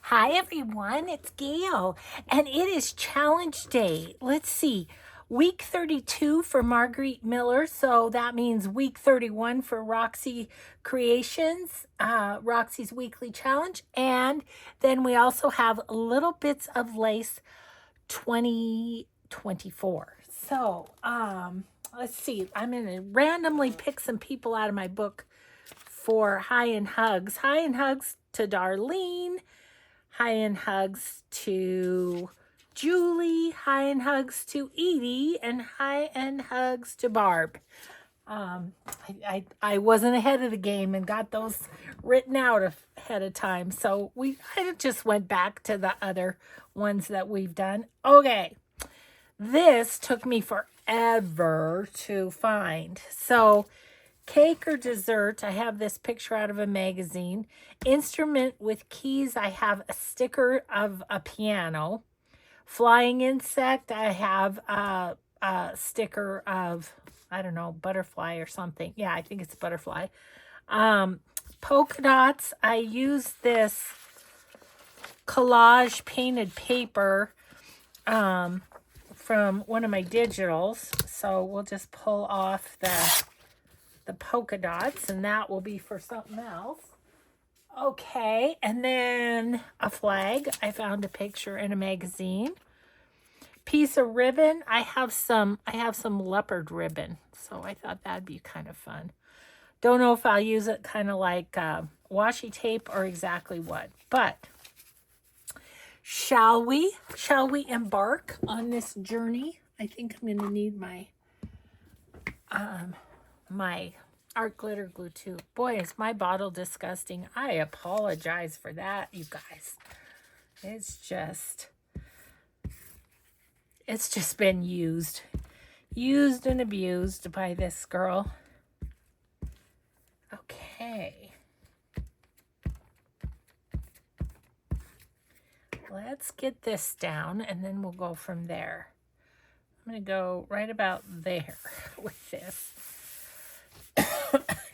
Hi everyone, it's Gail, and it is challenge day. Let's see, week 32 for Margaret Miller, so that means week 31 for Roxy Creations, Roxy's weekly challenge, and then we also have Little Bits of Lace 2024. So, let's see, I'm gonna randomly pick some people out of my book for Hi and Hugs. Hi and Hugs to Darlene. Hi and hugs to Julie. Hi and hugs to Edie. And hi and hugs to Barb. I wasn't ahead of the game and got those written out ahead of time. So I just went back to the other ones that we've done. Okay. This took me forever to find. So cake or dessert, I have this picture out of a magazine. Instrument with keys, I have a sticker of a piano. Flying insect, I have a sticker of, I don't know, butterfly or something. Yeah, I think it's butterfly. Polka dots, I use this collage painted paper from one of my digitals. So we'll just pull off the polka dots, and that will be for something else. Okay, and then a flag. I found a picture in a magazine. Piece of ribbon. I have some leopard ribbon, so I thought that'd be kind of fun. Don't know if I'll use it kind of like washi tape or exactly what, but shall we embark on this journey? I think I'm going to need my my art glitter glue too. Boy, is my bottle disgusting. I apologize for that, you guys. It's just been used and abused by this girl. Okay. Let's get this down and then we'll go from there. I'm going to go right about there with this.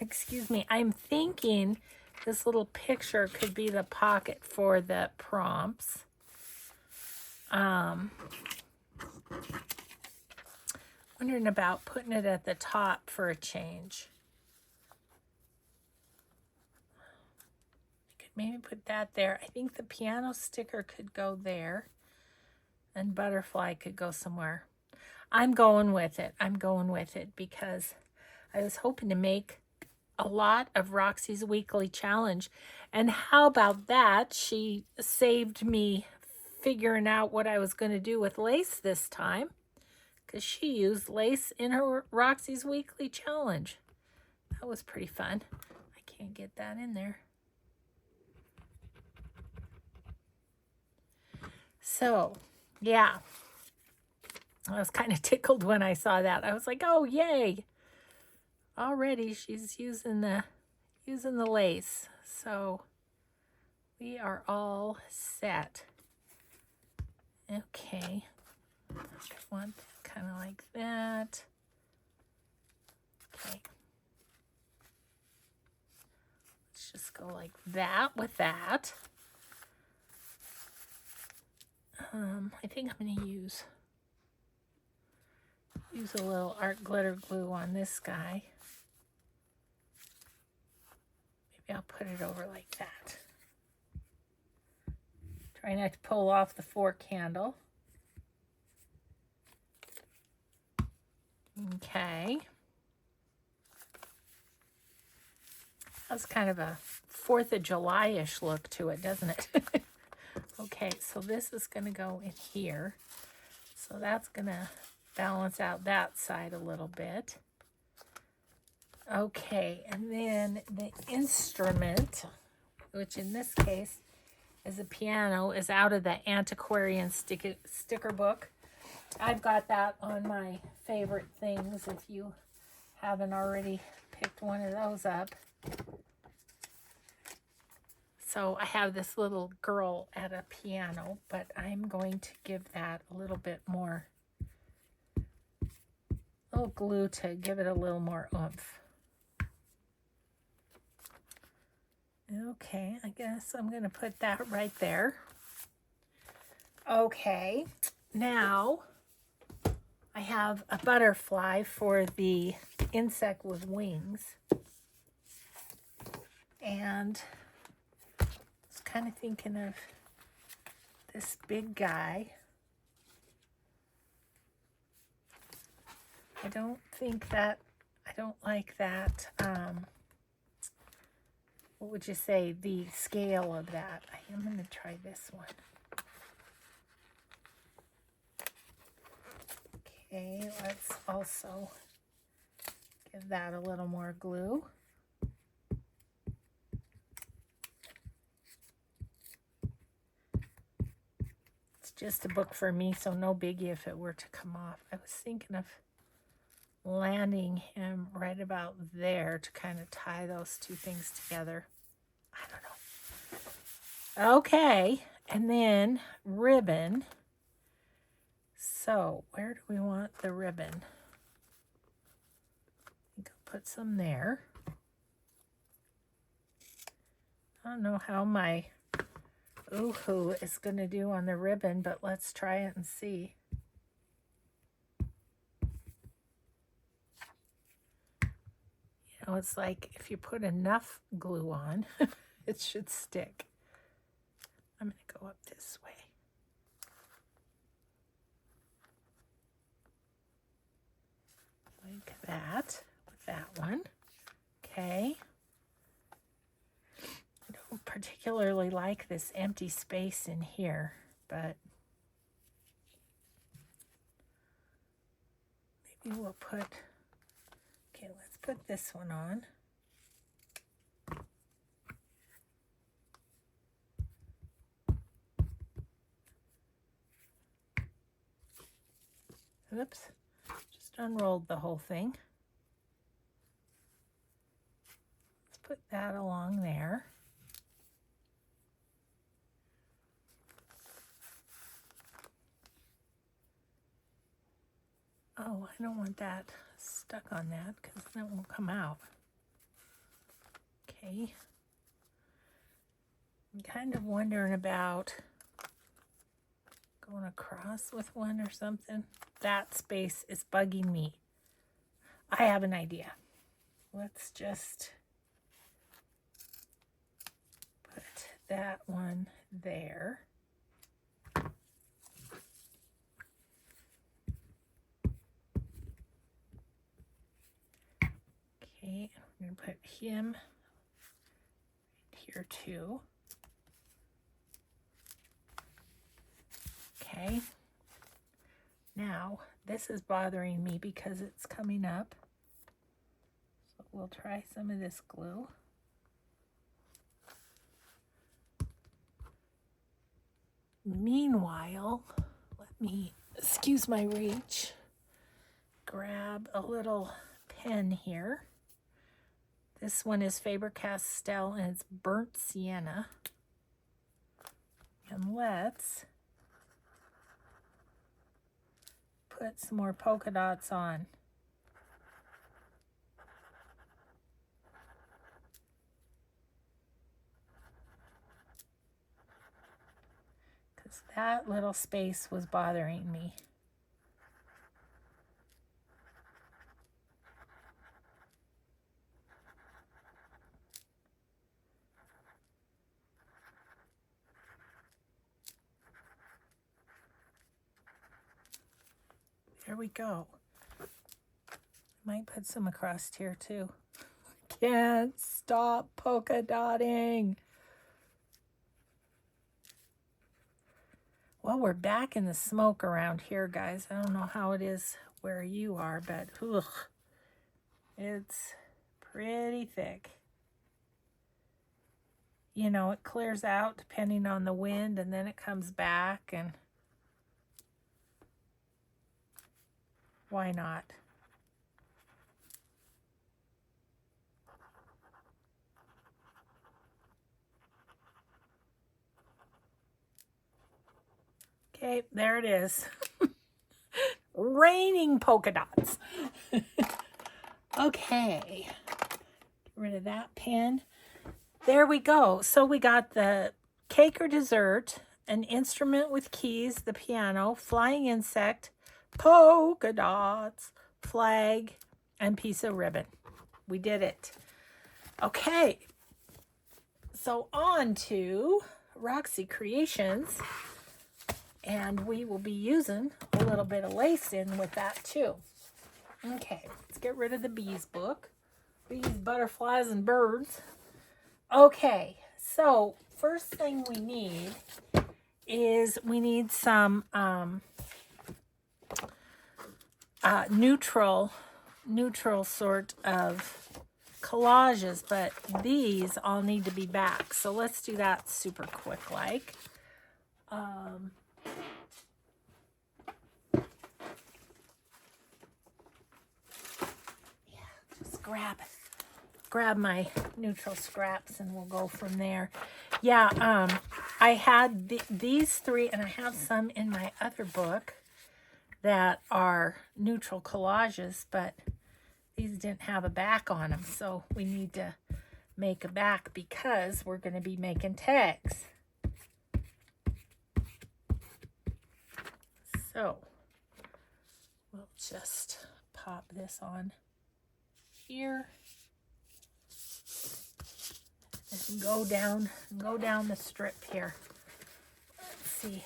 Excuse me. I'm thinking this little picture could be the pocket for the prompts. Wondering about putting it at the top for a change. I could maybe put that there. I think the piano sticker could go there. And butterfly could go somewhere. I'm going with it. Because I was hoping to make a lot of Roxy's weekly challenge. And how about that? She saved me figuring out what I was going to do with lace this time, because she used lace in her Roxy's weekly challenge. That was pretty fun. I can't get that in there. So, yeah. I was kind of tickled when I saw that. I was like, oh, yay. Already she's using the lace. So we are all set. Okay. I want kind of like that. Okay. Let's just go like that with that. I think I'm going to use a little art glitter glue on this guy. Maybe I'll put it over like that. Try not to pull off the fork handle. Okay. That's kind of a 4th of July-ish look to it, doesn't it? Okay, so this is going to go in here. So that's going to balance out that side a little bit. Okay, and then the instrument, which in this case is a piano, is out of the antiquarian sticker book. I've got that on my favorite things if you haven't already picked one of those up. So I have this little girl at a piano, but I'm going to give that a little bit more glue to give it a little more oomph. Okay, I guess I'm going to put that right there. Okay, now I have a butterfly for the insect with wings. And I was kind of thinking of this big guy. I don't like that, what would you say, the scale of that. I am going to try this one. Okay, let's also give that a little more glue. It's just a book for me, so no biggie if it were to come off. I was thinking of landing him right about there to kind of tie those two things together. I don't know. Okay, and then ribbon. So where do we want the ribbon? I think I'll put some there. I don't know how my ooh-hoo is going to do on the ribbon, but let's try it and see. You know, it's like if you put enough glue on, it should stick. I'm going to go up this way. Like that with that one. Okay. I don't particularly like this empty space in here, but maybe we'll put, okay, let's put this one on. Oops, just unrolled the whole thing. Let's put that along there. Oh, I don't want that stuck on that because then it won't come out. Okay. I'm kind of wondering about going across with one or something. That space is bugging me. I have an idea. Let's just put that one there. Okay, I'm going to put him right here too. Okay, now this is bothering me because it's coming up. So we'll try some of this glue. Meanwhile, let me, excuse my reach, grab a little pen here. This one is Faber-Castell and it's burnt sienna. And let's put some more polka dots on. Because that little space was bothering me. There we go. Might put some across here too. Can't stop polka dotting. Well, we're back in the smoke around here, guys. I don't know how it is where you are, but ugh, it's pretty thick. You know, it clears out depending on the wind, and then it comes back, and why not? Okay, there it is. Raining polka dots. Okay, get rid of that pen. there we go. So we got the cake or dessert, an instrument with keys, the piano, flying insect, polka dots, flag, and piece of ribbon. We did it. Okay. So on to Roxy Creations. And we will be using a little bit of lace in with that too. Okay, let's get rid of the bees book. Bees, butterflies, and birds. Okay, so first thing we need is we need some neutral sort of collages, but these all need to be back. So let's do that super quick like. Just grab my neutral scraps and we'll go from there. Yeah, I had these three, and I have some in my other book that are neutral collages, but these didn't have a back on them, so we need to make a back because we're going to be making tags. So we'll just pop this on here and go down the strip here. Let's see.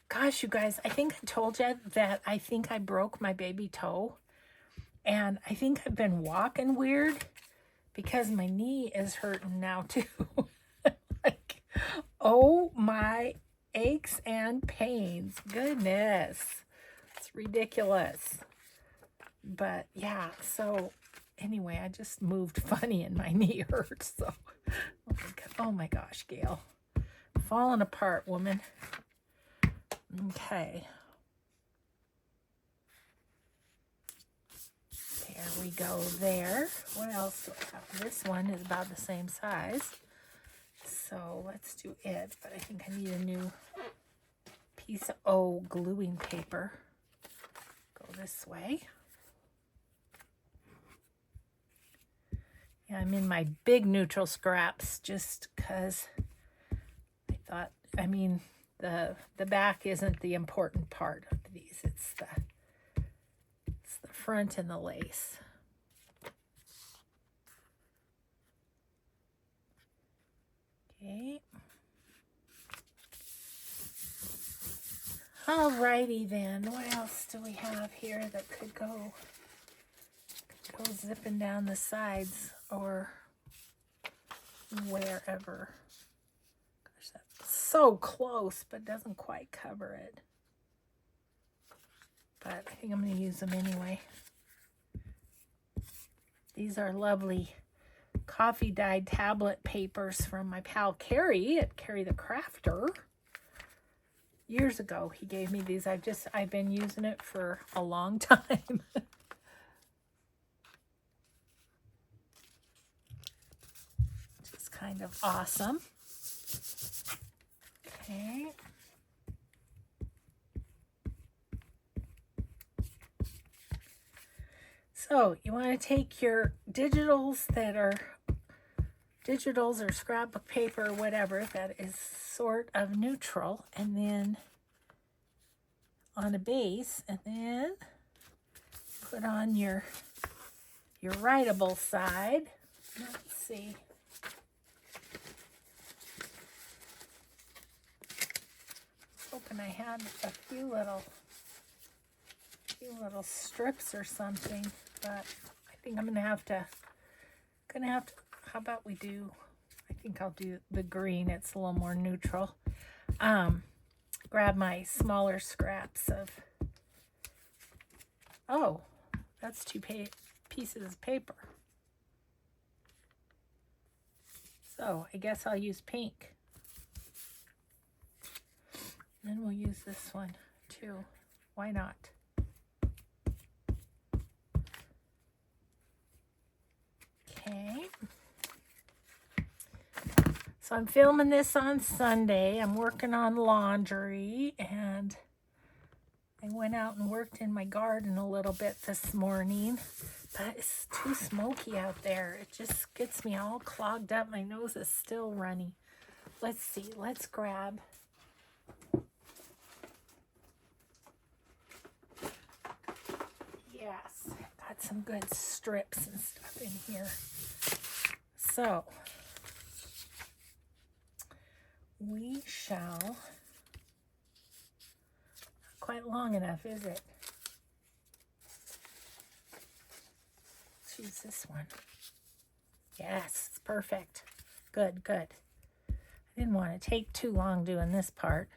Gosh, you guys, I think I told you that I think I broke my baby toe, and I think I've been walking weird because my knee is hurting now too. Like, oh my aches and pains. Goodness. It's ridiculous. But yeah, so anyway, I just moved funny and my knee hurts. So, oh my gosh, Gail. Falling apart, woman. Okay. There we go there. What else do I have? This one is about the same size. So let's do it. But I think I need a new piece of gluing paper. Go this way. Yeah, I'm in my big neutral scraps just because I thought, I mean, the back isn't the important part of these. It's the front and the lace. Okay. Alrighty then. What else do we have here that could go zipping down the sides or wherever? Gosh, that's so close, but doesn't quite cover it. But I think I'm going to use them anyway. These are lovely coffee dyed tablet papers from my pal Cori at Cori the Crafter. Years ago he gave me these. I've been using it for a long time. Just kind of awesome. Okay. So you want to take your digitals or scrapbook paper or whatever that is sort of neutral, and then on a base, and then put on your writable side. Let's see. Hoping I had a few little strips or something, but I think I'm gonna have to, how about we do, I think I'll do the green. It's a little more neutral. Grab my smaller scraps of, oh, that's two pieces of paper. So I guess I'll use pink. And then we'll use this one too. Why not? Okay. So I'm filming this on Sunday. I'm working on laundry, and I went out and worked in my garden a little bit this morning. but it's too smoky out there. It just gets me all clogged up. My nose is still runny. Let's see. Let's grab. Yes, got some good strips and stuff in here. So, we shall, not quite long enough, is it? Let's use this one. Yes, it's perfect. Good, good. I didn't want to take too long doing this part.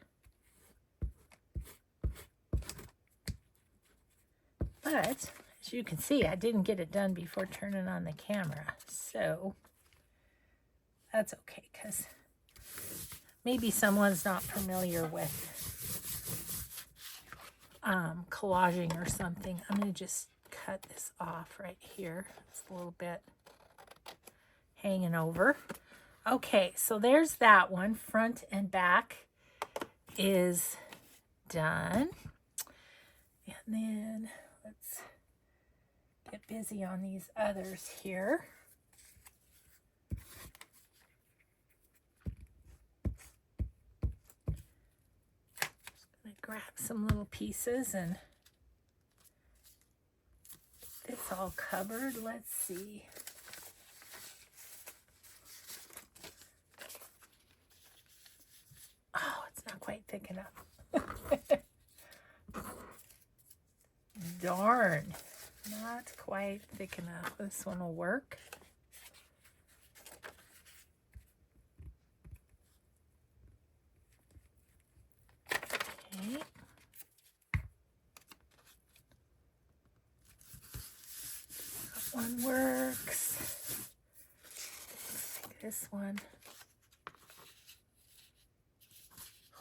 But, as you can see, I didn't get it done before turning on the camera. So, that's okay, because maybe someone's not familiar with collaging or something. I'm going to just cut this off right here. It's a little bit hanging over. Okay, so there's that one. Front and back is done. And then let's get busy on these others here. Grab some little pieces and it's all covered. Let's see. Oh, it's not quite thick enough. Darn, not quite thick enough. This one will work. Okay. That one works. Like this one.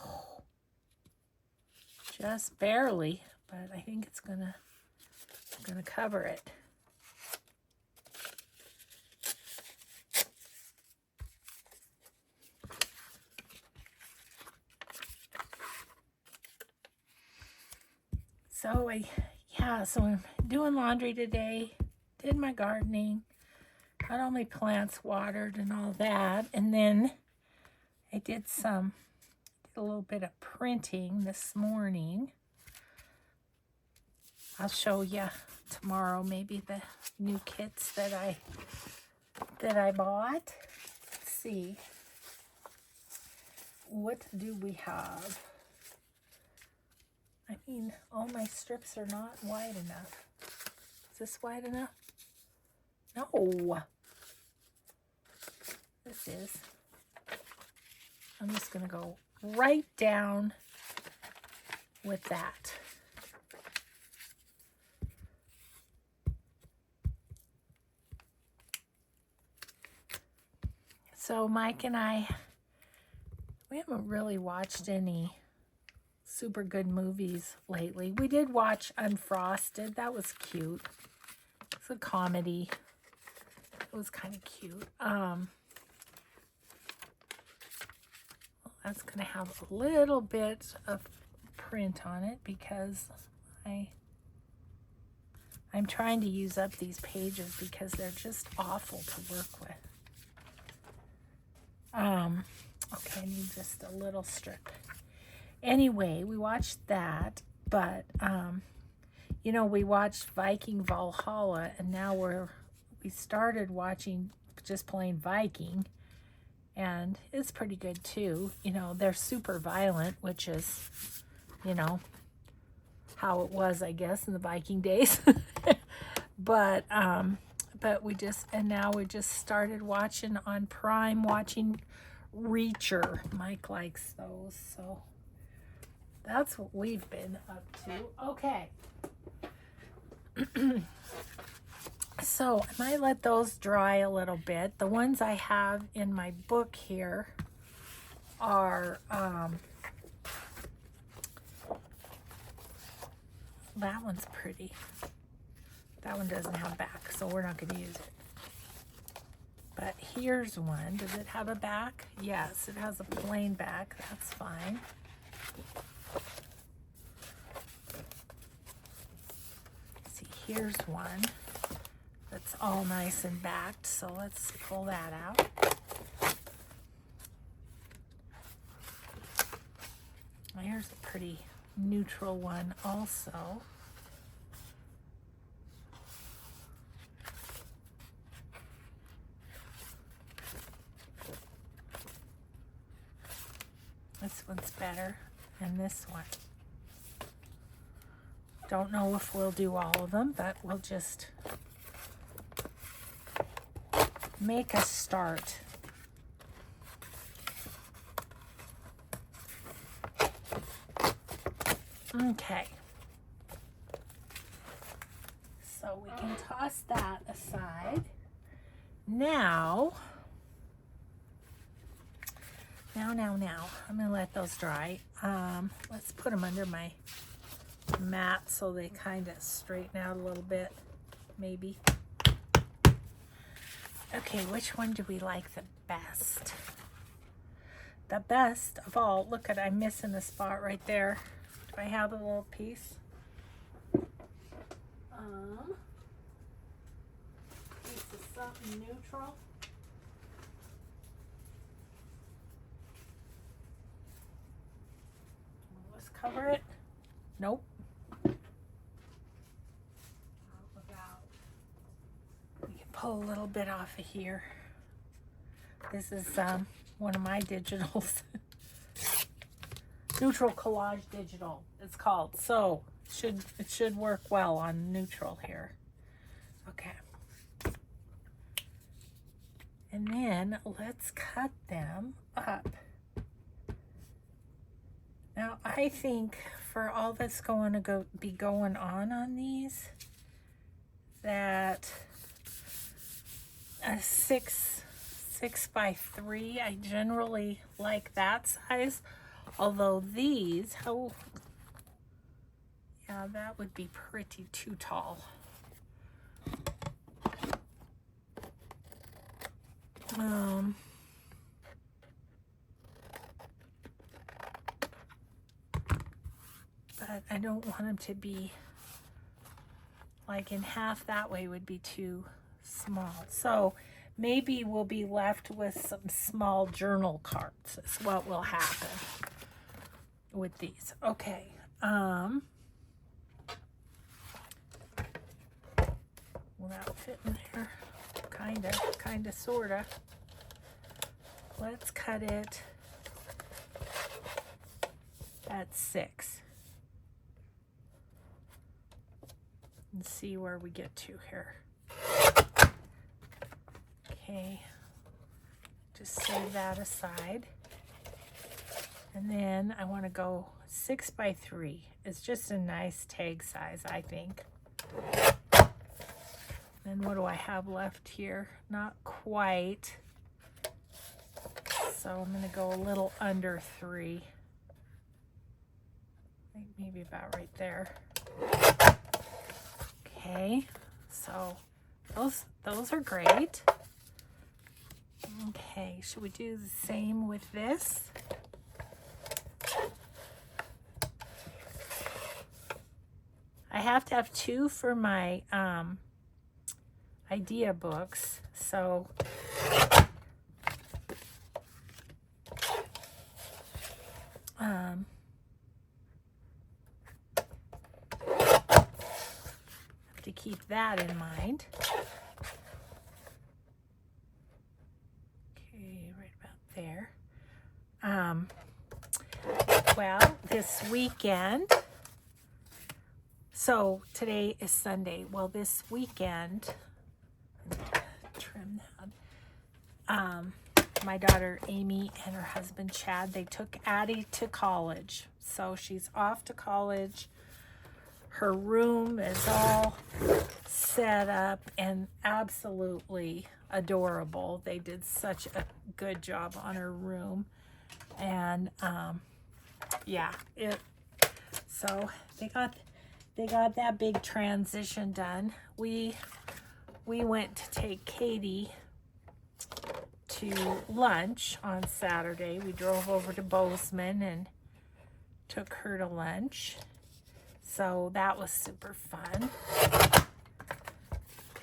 Oh, just barely, but I think it's gonna cover it. So so I'm doing laundry today, did my gardening, got all my plants watered and all that, and then I did a little bit of printing this morning. I'll show you tomorrow maybe the new kits that I bought. Let's see. What do we have? I mean, all my strips are not wide enough. Is this wide enough? No. This is. I'm just going to go right down with that. So Mike and I, we haven't really watched any super good movies lately. We did watch Unfrosted. That was cute. It's a comedy. It was kind of cute. That's going to have a little bit of print on it because I'm trying to use up these pages because they're just awful to work with. Okay, I need just a little strip. Anyway, we watched that, but, you know, we watched Viking Valhalla, and now we started watching just plain Viking, and it's pretty good too. You know, they're super violent, which is, you know, how it was, I guess, in the Viking days. but now we just started watching on Prime, watching Reacher. Mike likes those, so that's what we've been up to. Okay. So I might let those dry a little bit. The ones I have in my book here are that one's pretty. That one doesn't have back, so we're not going to use it. But here's one. Does it have a back? Yes, it has a plain back. That's fine. See, here's one. That's all nice and backed, so let's pull that out. Here's a pretty neutral one also. This one's better than this one. Don't know if we'll do all of them, but we'll just make a start. Okay. So we can toss that aside. Now, I'm going to let those dry. Let's put them under my mat so they kind of straighten out a little bit, maybe. Okay, which one do we like the best? The best of all, look at, I'm missing a spot right there. Do I have a little piece? Piece of something neutral. Let's cover it. Nope. We can pull a little bit off of here. This is one of my digitals. Neutral Collage Digital, it's called. So it should work well on neutral here. Okay. And then let's cut them up. Now I think for all that's going to be going on these, that a 6 by 3, I generally like that size. Although these, yeah, that would be pretty too tall. But I don't want them to be like in half. That way would be too small. So maybe we'll be left with some small journal cards. Is what will happen with these. Okay. Will that fit in there? Kinda, sorta. Let's cut it at 6. And see where we get to here. Okay. Just save that aside. And then I want to go 6 by 3. It's just a nice tag size, I think. Then what do I have left here? Not quite. So I'm going to go a little under 3. I think maybe about right there. Okay. So those are great. Okay, should we do the same with this? I have to have 2 for my idea books, so have to keep that in mind. Okay, right about there. Well, this weekend, so today is Sunday. Well, this weekend, trim that. My daughter Amy and her husband Chad, they took Addie to college. So she's off to college. Her room is all set up and absolutely adorable. They did such a good job on her room. And yeah, so they got that big transition done. We went to take Katie to lunch on Saturday. We drove over to Bozeman and took her to lunch. So that was super fun.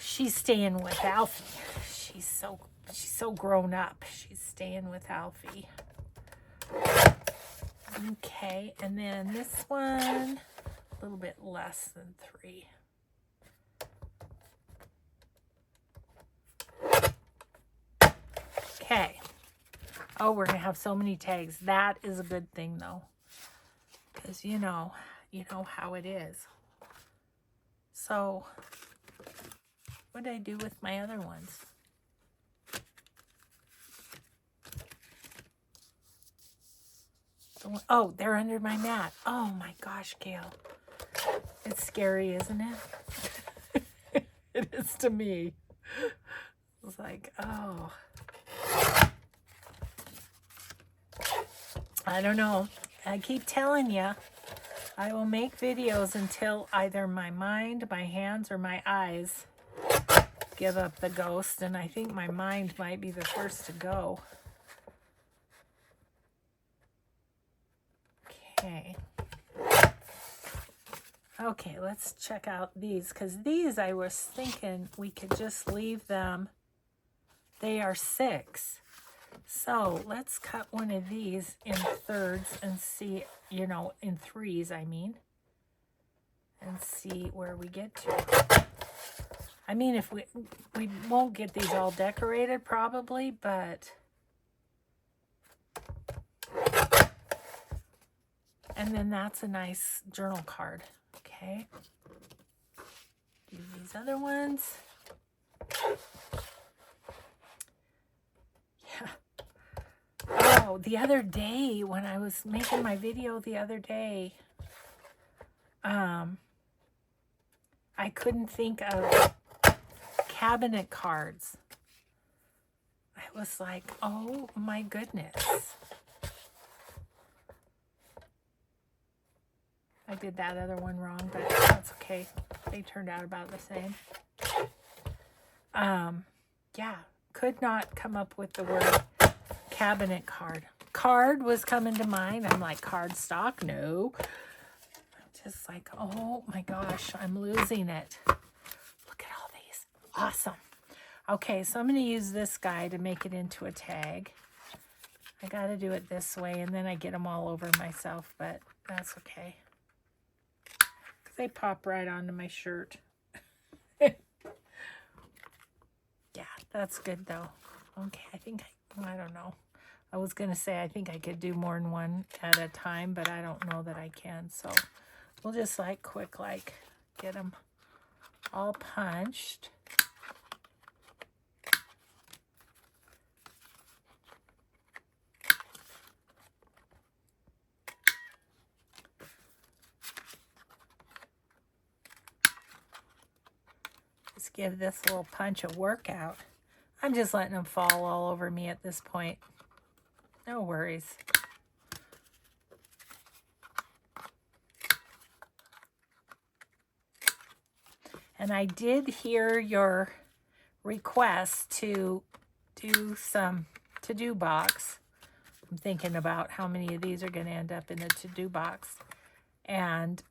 She's staying with Alfie. She's so grown up. She's staying with Alfie. Okay, and then this one, a little bit less than 3. Okay. Oh, we're gonna have so many tags. That is a good thing though, because you know how it is. So what did I do with my other ones? Oh, they're under my mat. Oh my gosh, Gail. It's scary, isn't it? It is to me. It's like, oh. I don't know. I keep telling you, I will make videos until either my mind, my hands, or my eyes give up the ghost. And I think my mind might be the first to go. Okay. Okay, let's check out these, because these I was thinking we could just leave them. They are 6. So let's cut one of these in thirds and see, in 3s, I mean, and see where we get to. I mean, if we won't get these all decorated probably, but and then that's a nice journal card. Okay. Do these other ones. Yeah. Oh, the other day when I was making my video the other day, I couldn't think of cabinet cards. I was like, oh my goodness. I did that other one wrong, but that's okay. They turned out about the same. Yeah, could not come up with the word cabinet card. Card was coming to mind. I'm like, card stock? No. I'm just like, oh my gosh, I'm losing it. Look at all these. Awesome. Okay, so I'm going to use this guy to make it into a tag. I got to do it this way, and then I get them all over myself, but that's okay. They pop right onto my shirt. Yeah, that's good though. Okay, I don't know. I was going to say I think I could do more than one at a time, but I don't know that I can. So we'll just quick get them all punched. Give this little punch a workout. I'm just letting them fall all over me at this point. No worries. And I did hear your request to do some to-do box. I'm thinking about how many of these are going to end up in the to-do box. And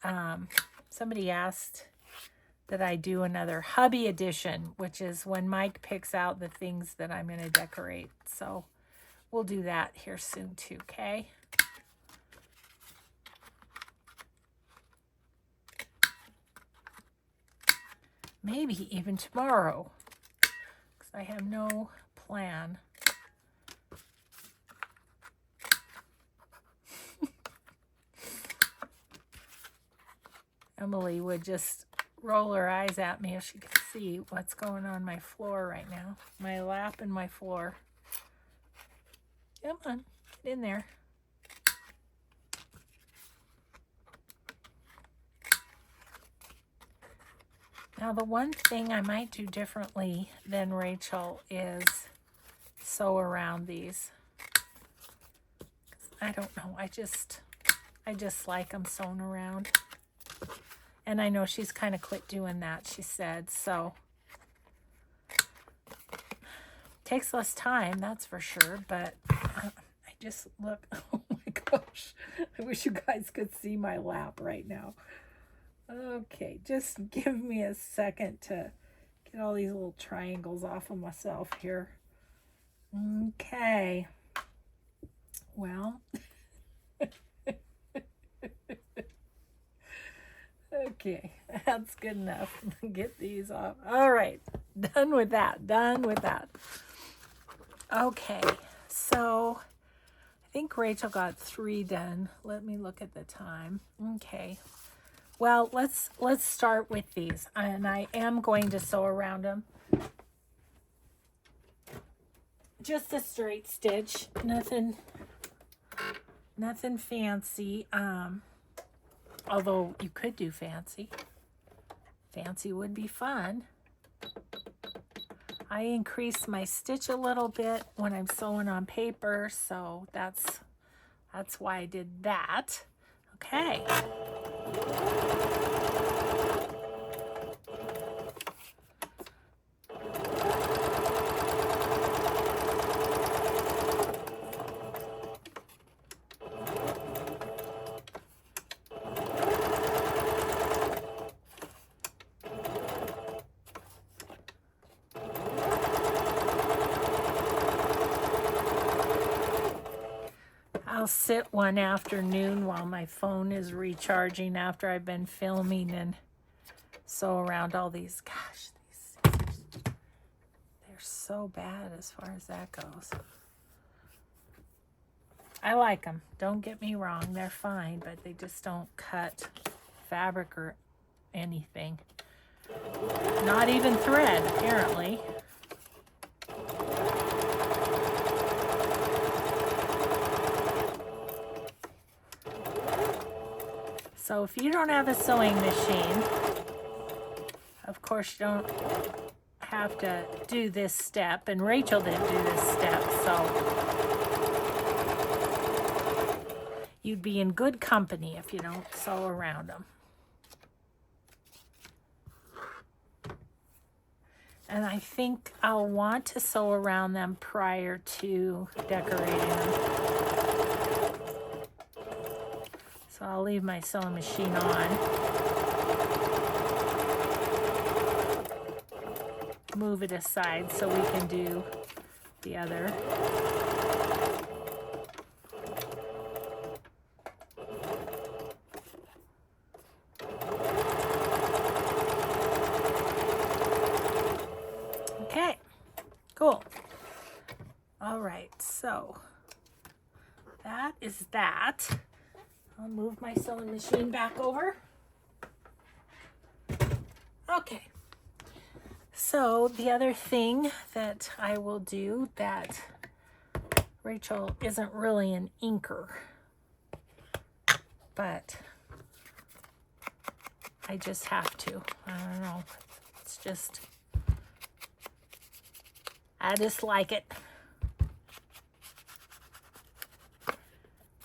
somebody asked that I do another hubby edition, which is when Mike picks out the things that I'm going to decorate. So we'll do that here soon too, okay? Maybe even tomorrow, because I have no plan. Emily would just roll her eyes at me if she could see what's going on my floor right now. My lap and my floor. Come on, get in there. Now the one thing I might do differently than Rachel is sew around these. I don't know, I just like them sewn around. And I know she's kind of quit doing that, she said, so. Takes less time, that's for sure, but I just look, oh my gosh. I wish you guys could see my lap right now. Okay, just give me a second to Get all these little triangles off of myself here. Okay. Well, okay, that's good enough. Get these off. All right, done with that, done with that. Okay, so I think Rachel got 3 done. Let me look at the time. Okay. Well, let's start with these, and I am going to sew around them. Just a straight stitch, nothing fancy. Although you could do fancy. Fancy would be fun. I increase my stitch a little bit when I'm sewing on paper, so that's why I did that. Okay. I'll sit one afternoon while my phone is recharging after I've been filming and sew around all these. Gosh, these scissors, they're so bad as far as that goes. I like them, don't get me wrong, they're fine, but they just don't cut fabric or anything. Not even thread, apparently. So if you don't have a sewing machine, of course you don't have to do this step, and Rachel didn't do this step, so you'd be in good company if you don't sew around them. And I think I'll want to sew around them prior to decorating them. So I'll leave my sewing machine on. Move it aside so we can do the other. Okay, cool. All right, so that is that. I'll move my sewing machine back over. Okay. So the other thing that I will do that Rachel isn't really an inker, but I just have to. I don't know. It's just, I just like it.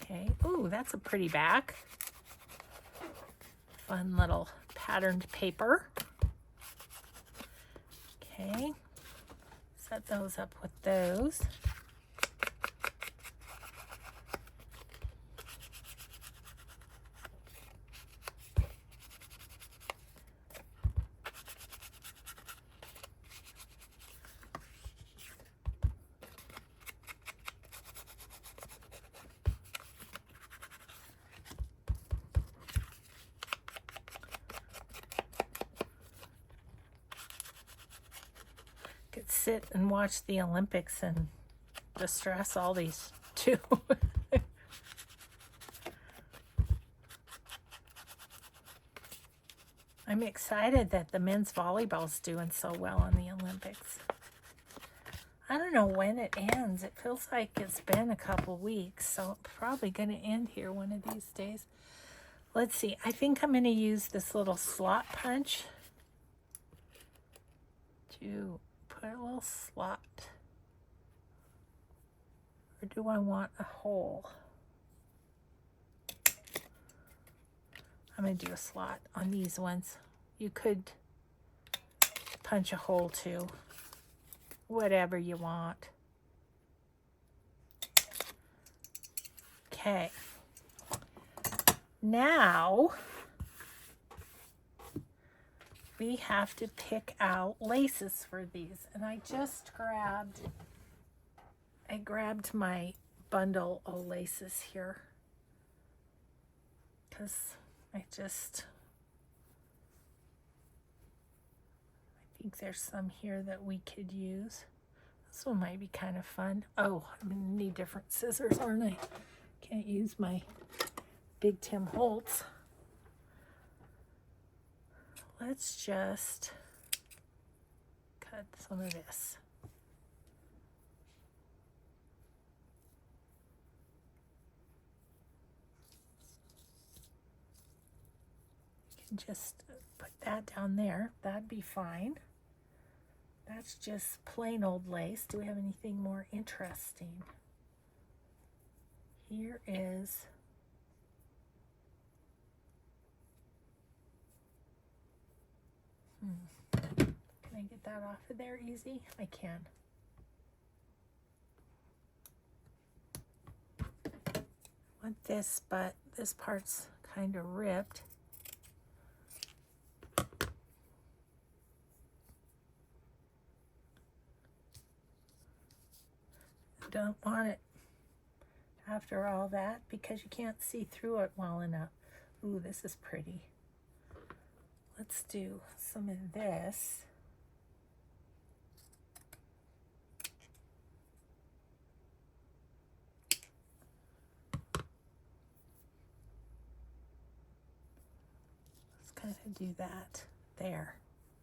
Okay, ooh, that's a pretty back. Fun little patterned paper. Okay, set those up with those. Could sit and watch the Olympics and distress all these too. I'm excited that the men's volleyball's doing so well in the Olympics. I don't know when it ends. It feels like it's been a couple weeks, so it's probably going to end here one of these days. Let's see. I think I'm going to use this little slot punch to put a little slot. Or do I want a hole? I'm going to do a slot on these ones. You could punch a hole too. Whatever you want. Okay. Now we have to pick out laces for these. And I grabbed my bundle of laces here because I think there's some here that we could use. This one might be kind of fun. Oh, I'm gonna need different scissors, aren't I? Can't use my big Tim Holtz. Let's just cut some of this. You can just put that down there. That'd be fine. That's just plain old lace. Do we have anything more interesting? Here is Can I get that off of there easy? I can. I want this, but this part's kind of ripped. Don't want it after all that because you can't see through it well enough. Ooh, this is pretty. Let's do some of this. Let's kind of do that there.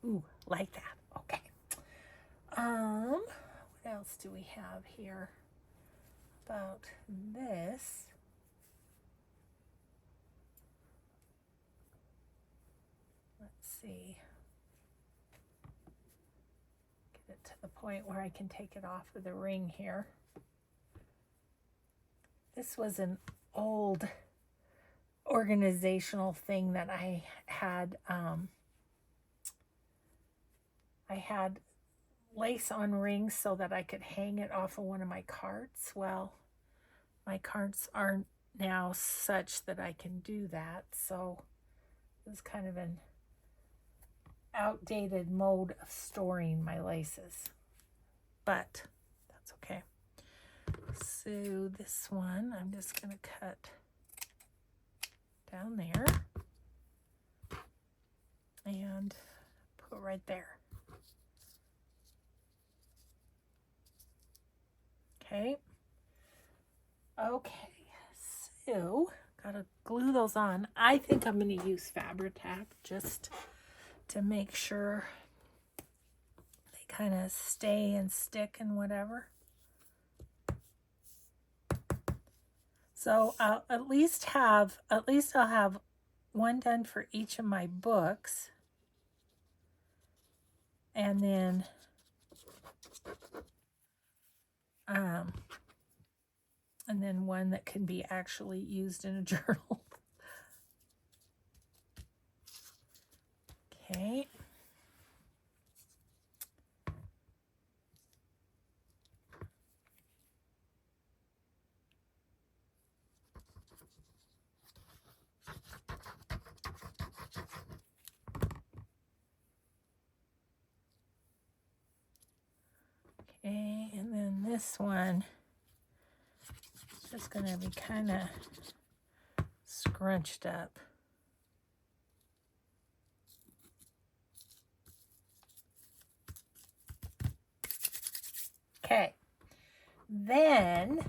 Ooh, like that. Okay. What else do we have here about this? Let's see. Get it to the point where I can take it off of the ring here. This was an old organizational thing that I had. I had lace on rings so that I could hang it off of one of my carts. Well, my carts aren't now such that I can do that, so it was kind of an outdated mode of storing my laces, but that's okay. So this one I'm just going to cut down there and put right there. Okay. Okay, so gotta glue those on. I think I'm gonna use Fabri-Tac just to make sure they kind of stay and stick and whatever. So I'll at least I'll have one done for each of my books, and then one that can be actually used in a journal. Okay. Okay, and then this one is just going to be kind of scrunched up. Okay, then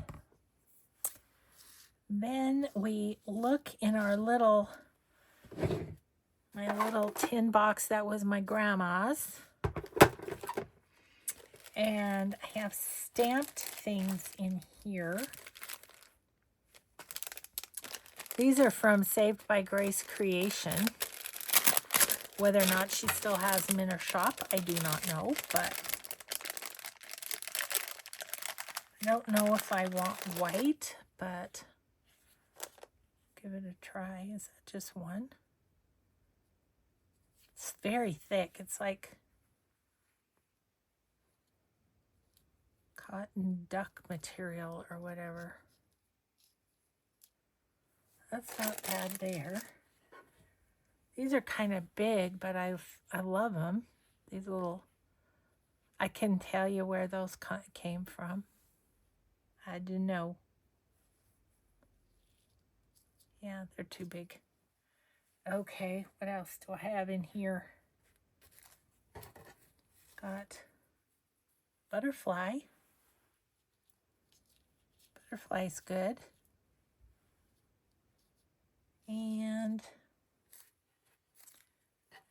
we look in our my little tin box that was my grandma's, and I have stamped things in here. These are from Saved by Grace Creation. Whether or not she still has them in her shop, I do not know, but I don't know if I want white, but give it a try. Is that just one? It's very thick. It's like cotton duck material or whatever. That's not bad there. These are kind of big, but I love them. These little, I can tell you where those came from. I didn't know. Yeah, they're too big. Okay, what else do I have in here? Got butterfly. Butterfly's good. And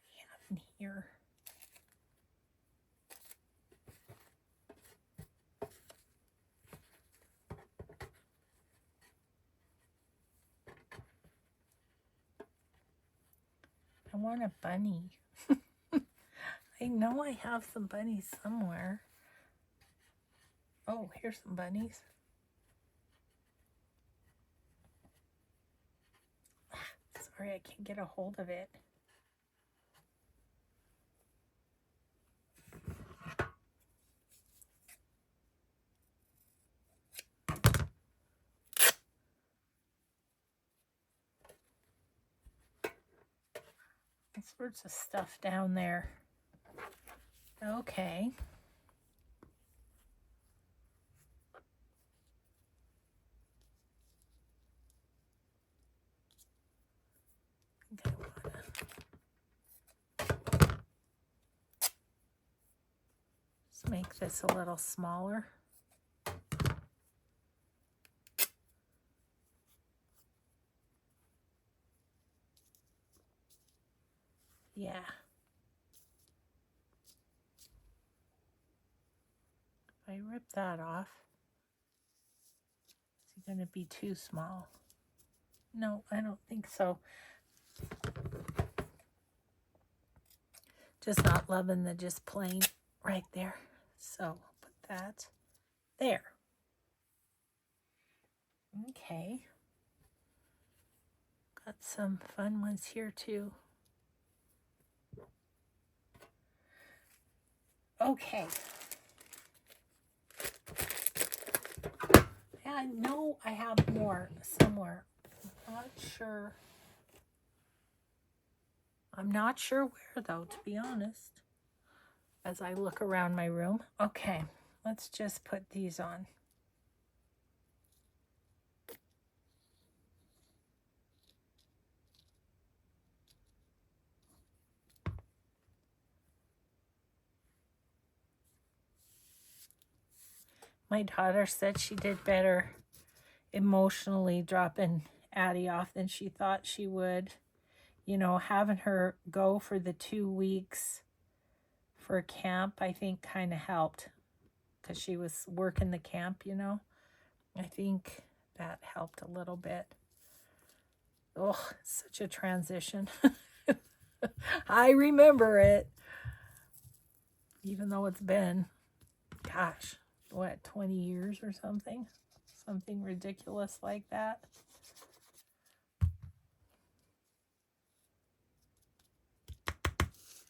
we have in here I want a bunny. I know I have some bunnies somewhere. Oh, here's some bunnies. Sorry, I can't get a hold of it. All sorts of stuff down there. Okay. Let's make this a little smaller. Yeah. If I rip that off, is it going to be too small? No, I don't think so. Just not loving the just plain right there. So put that there. Okay. Got some fun ones here too. Okay. I know I have more somewhere. I'm not sure where though, to be honest, as I look around my room. Okay, let's just put these on. My daughter said she did better emotionally dropping Addie off than she thought she would. You know, having her go for the 2 weeks for camp, I think kind of helped because she was working the camp, you know. I think that helped a little bit. Oh, such a transition. I remember it. Even though it's been, gosh, what, 20 years or something? Something ridiculous like that.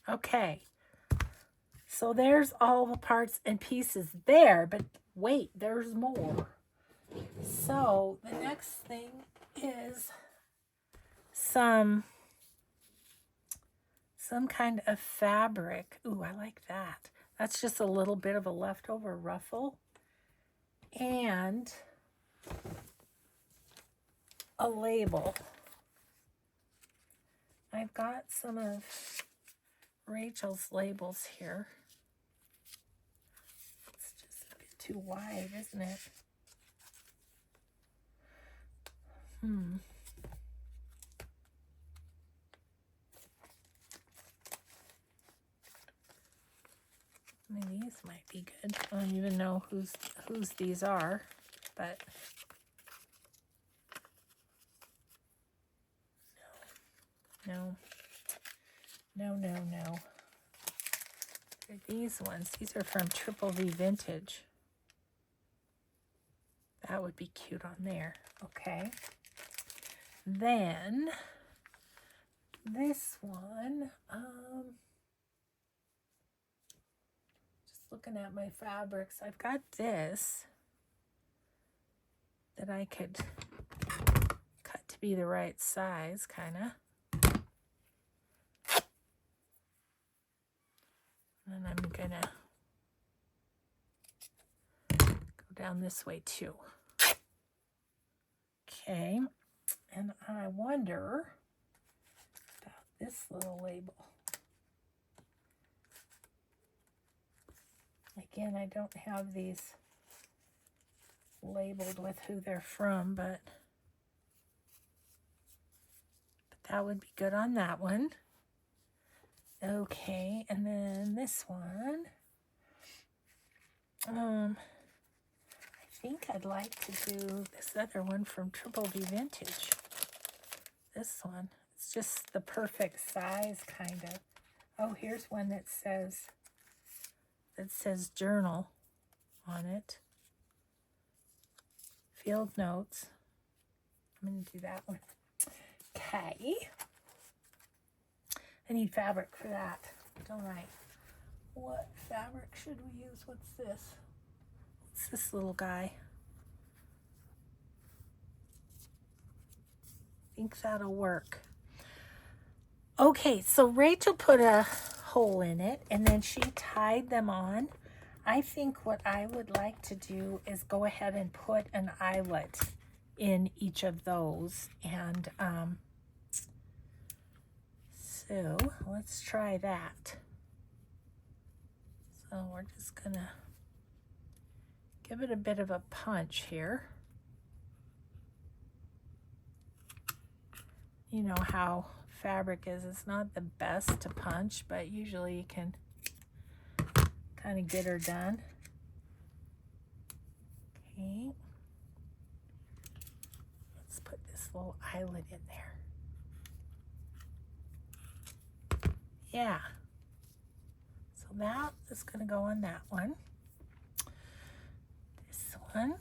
Okay. So there's all the parts and pieces there, but wait, there's more. So the next thing is some kind of fabric. Ooh, I like that. That's just a little bit of a leftover ruffle. And a label. I've got some of Rachel's labels here. It's just a bit too wide, isn't it? Maybe these might be good. I don't even know whose these are, but no. They're these ones. These are from Triple V Vintage. That would be cute on there. Okay. Then this one, just looking at my fabrics, I've got this that I could cut to be the right size, kind of. And I'm gonna go down this way too. Okay, and I wonder about this little label. Again, I don't have these labeled with who they're from, but that would be good on that one. Okay, and then this one. I think I'd like to do this other one from Triple V Vintage. This one. It's just the perfect size, kind of. Oh, here's one that says journal on it. Field notes. I'm going to do that one. Okay. I need fabric for that, don't I? What fabric should we use? What's this? What's this little guy? I think that'll work. Okay, so Rachel put a hole in it and then she tied them on. I think what I would like to do is go ahead and put an eyelet in each of those. And so let's try that. So we're just gonna give it a bit of a punch here. You know how fabric is, it's not the best to punch, but usually you can kind of get her done. Okay. Let's put this little eyelet in there. Yeah. So that is going to go on that one. This one.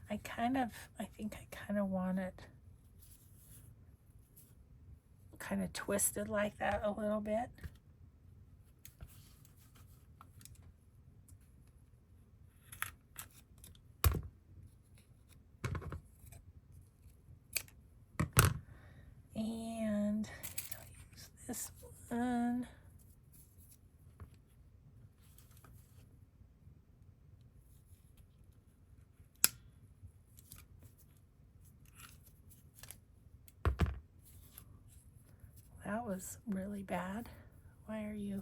I think I kind of want it kind of twisted like that a little bit. And I'll use this one. That was really bad. Why are you?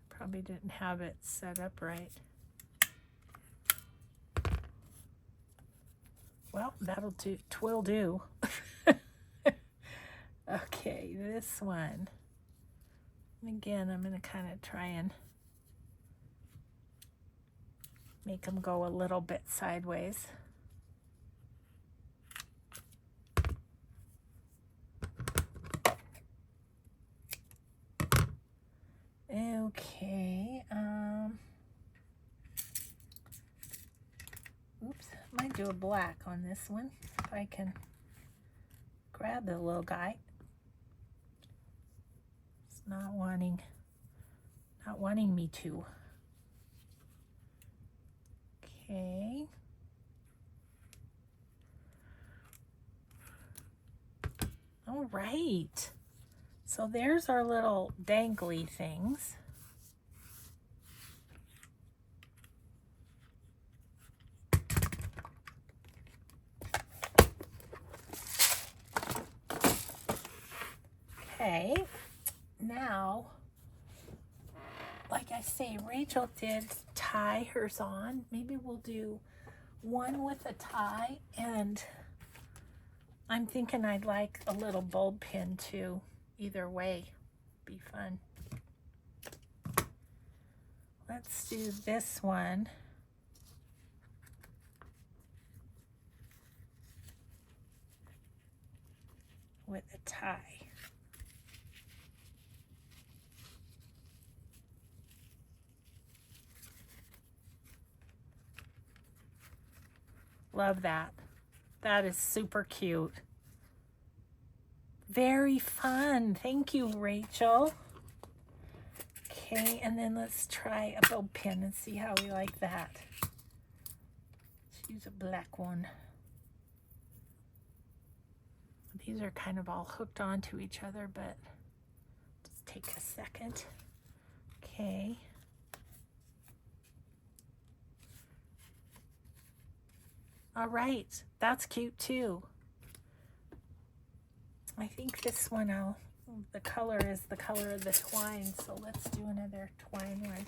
Probably didn't have it set up right. Well, that'll do. Twill do. Okay, this one. And again, I'm going to kind of try and make them go a little bit sideways. Okay. Oops. I might do a black on this one if I can grab the little guy. It's not wanting me to. Okay. All right. So there's our little dangly things. Okay, now, like I say, Rachel did tie hers on. Maybe we'll do one with a tie, and I'm thinking I'd like a little bulb pin too. Either way, be fun. Let's do this one. With a tie. Love that. That is super cute. Very fun. Thank you, Rachel. Okay, and then let's try a bulb pin and see how we like that. Let's use a black one. These are kind of all hooked onto each other, but just take a second. Okay. All right, that's cute too. I think this one the color is the color of the twine, so let's do another twine one.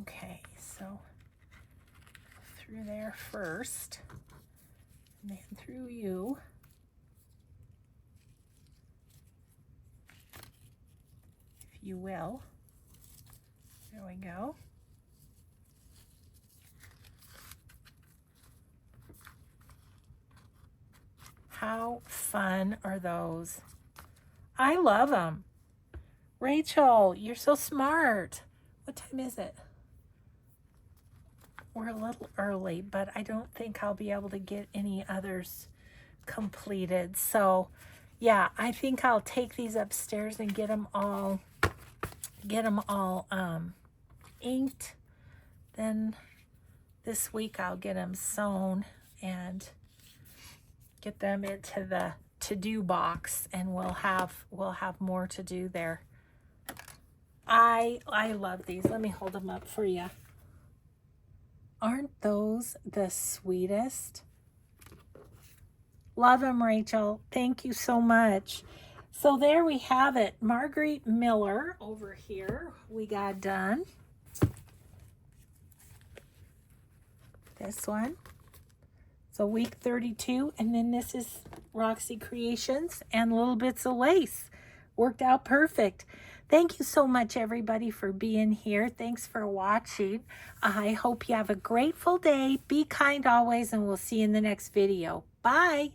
Okay, so through there first, and then through you. If you will. There we go. How fun are those? I love them. Rachel, you're so smart. What time is it? We're a little early, but I don't think I'll be able to get any others completed. So yeah, I think I'll take these upstairs and get them all inked. Then this week I'll get them sewn and get them into the to-do box, and we'll have more to do there. I love these. Let me hold them up for you. Aren't those the sweetest? Love them, Rachel. Thank you so much. So there we have it. Margaret Miller over here we got done. This one. So week 32, and then this is Roxy Creations and Little Bits of Lace. Worked out perfect. Thank you so much, everybody, for being here. Thanks for watching. I hope you have a grateful day. Be kind always, and we'll see you in the next video. Bye.